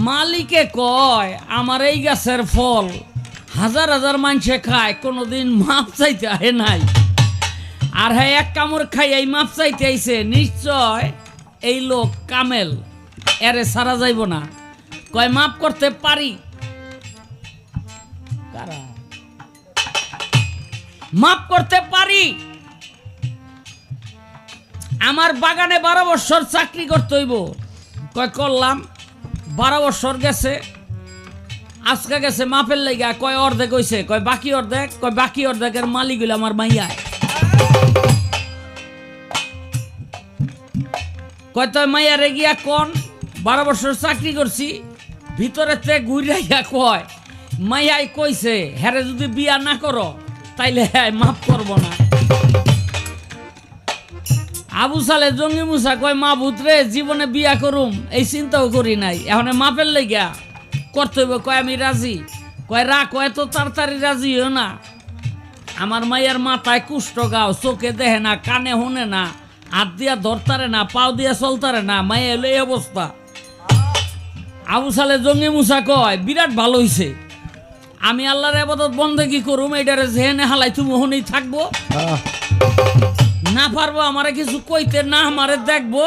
মালিকে কয় আমার এই গাছের ফল হাজার হাজার মানুষে খায়, কোনোদিন মাপ চাইতে আহে নাই। আর হ্যাঁ এক কামড় খাই এই মাপ চাইতে আইছে, নিশ্চয় এই লোক কামেল, এরে সারা যাইব না। কয় মাপ করতে পারি। কারা মাপ করতে পারি? আমার বাগানে 12 বছর চাকরি করতে হইব। কয় করলাম, 12 বছর গেছে, আজকে গেছে মাপের লাইগা। কয় অর্ধেক হইছে? কয় বাকি অর্ধেক। কয় বাকি অর্ধেকের মালিক হইল আমার মাইয়ায়। কয় তো মাইয়ারে গিয়া কোন 12 বছর চাকরি করছি, ভিতরে তে ঘুরাইয়া কয় মাইয়াই কইছে হ্যারে যদি বিয়া না করো তাইলে হ্যাঁ মাফ করব না। আবু সালে জঙ্গি মুসা কয় মা ভূতরে জীবনে বিয়া করুম এই চিন্তাও করি নাই, এখন মাপের লাইগা করতে হইব। কয় আমি রাজি। কয় রা, কয় তো তাড়াতাড়ি রাজি হইও না। আমার মাইয়ার মাথায় কুষ্ঠ গাও, চোখে দেখে না, কানে শুনে না, হাত দিয়া ধরতারে না, পাও দিয়া চলতারে না, মাইয়া হলো এই অবস্থা। আবু সালে জঙ্গি মুসা কয় বিরাট ভালো হইছে, আমি আল্লাহর ইবাদত বন্দেগী করুম, এটারে জেহেনে হালাই তুমি ওখানেই থাকবো, না পারবো আমারে কিছু কইতে, না আমারে দেখবো,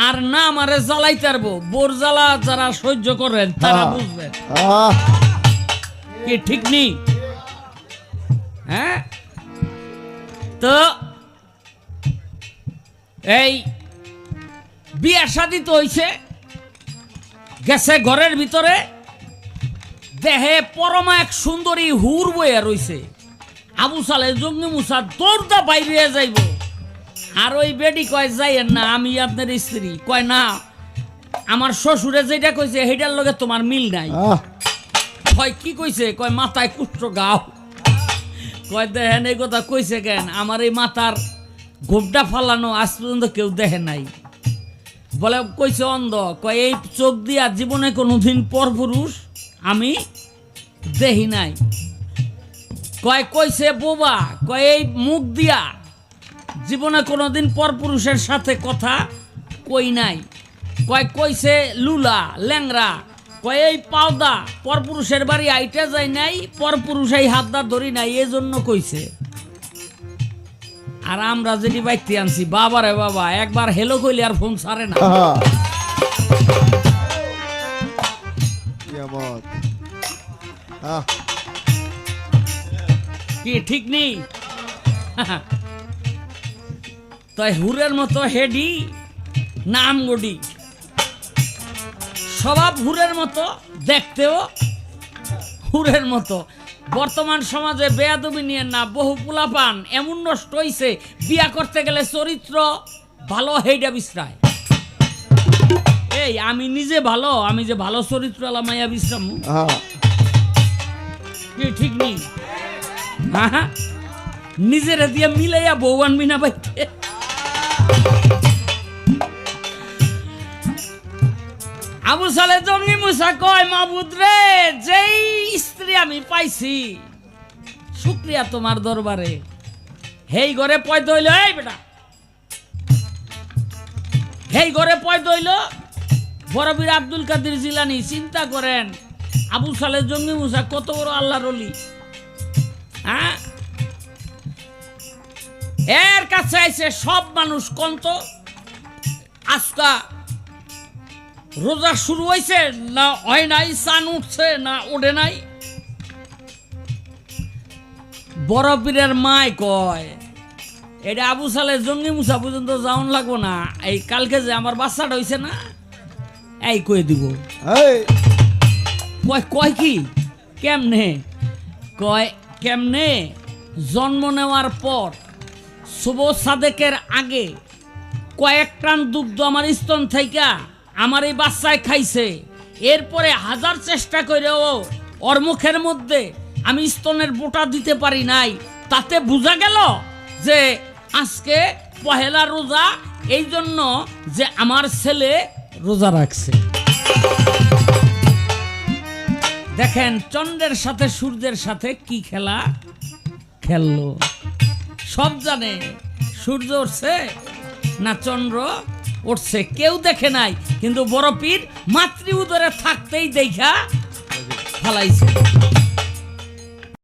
আর না আমারে জ্বালাইতে পারবো। বোর জ্বালা যারা সহ্য করেন তারা বুঝবেন কি ঠিক নেই? হ্যাঁ, তো এই বিয়া শাদী তো হইছে, গেছে ঘরের ভিতরে, দেহে পরমা এক সুন্দরী হুর বইয়া রইছে। আবু সালে জঙ্গি মুসা দৌড়দা বাইরে যাইব, আর ওই বেডি কয় যাইয়েন না, আমি আপনার স্ত্রী। কয় না, আমার শ্বশুরে যেটা কইছে সেটার লগে তোমার মিল নাই। কয় কি কইছে? কয় মাথায় কুষ্ঠ গাও। কয় দেখেন এই কথা কইছে কেন? আমার এই মাথার গোপটা ফালানো আজ পর্যন্ত কেউ দেখে নাই। বলে কইছে অন্ধ। কয় এই চোখ দিয়া জীবনে কোনোদিন পরপুরুষ আমি দেখি নাই। কয় কইছে বোবা। কয় এই মুখ দিয়া জীবনে কোনোদিন পরপুরুষের সাথে কথা কই নাই। কয় কইছে লুলা ল্যাংরা। কয় এই পাওদা পরপুরুষের বাড়ি আইটা যায় নাই, পরপুরুষ এই হাতটা ধরি নাই, এই জন্য কইছে। আর আমরা যেটি বাইতে আনছি, বাবা রে বাবা, একবার হেলো কইলে আর ফোন ছাড়ে না। কি ঠিক নেই? তাই হুরের মতো হেডি নাম গডি, স্বভাব হুরের মতো, দেখতেও হুরের মতো। বর্তমান সমাজে বেয়াদবি নিয়ে না, বহু পোলাপান এমন নষ্ট হইছে, বিয়া করতে গেলে চরিত্র ভালো হেইডা বিশ্রায়। এই আমি নিজে ভালো, আমি যে ভালো চরিত্র আলা মাইয়া বিশ্রাম কি ঠিক নেই? হ্যাঁ, নিজের দিয়ে মিলাইয়া বউ আনবি না বাইতে। আবু সালে জঙ্গি মুসা কয় মাবুদ রে, যেই স্ত্রী আমি পাইছি শুকরিয়া তোমার দরবারে। হেই ঘরে পয়দা হইল, এই বেটা হেই ঘরে পয়দা হইল বড়বীর আব্দুল কাদের জিলানী। চিন্তা করেন আবু সালে জঙ্গি মুসা কত বড় আল্লাহর ওলি। হ্যাঁ, এর কাছে আইছে সব মানুষ। কন্ত আজকা রোজা শুরু হয়েছে না হয় নাই, চান উঠছে না ওঠে নাই। বড় পীরের মায় কয় এটা আবু সালে জঙ্গি মুসা পর্যন্ত যাওন লাগবো না, এই কালকে যে আমার বাচ্চাটা হয়েছে না, এই কয়ে দিব। কয় কয় কি কেমনে? কয় কেমনে? জন্ম নেওয়ার পর শুভ সাদেকের আগে কয়েক টান দুগ্ধ আমার স্তন থাইকা আমার এই বাচ্চায় খাইছে। এরপরে হাজার চেষ্টা করেও ওর মুখের মধ্যে আমি স্তনের বোটা দিতে পারি নাই। তাতে বোঝা গেল যে আজকে পহেলা রোজা, এই জন্য যে আমার ছেলে রোজা রাখছে। দেখেন চন্দ্রের সাথে সূর্যের সাথে কি খেলা খেললো। সব জানে সূর্য উঠছে না চন্দ্র উঠছে, কেউ দেখে নাই, কিন্তু বড় পীর মাতৃ উদরে থাকতেই দেখা ফালাইছে।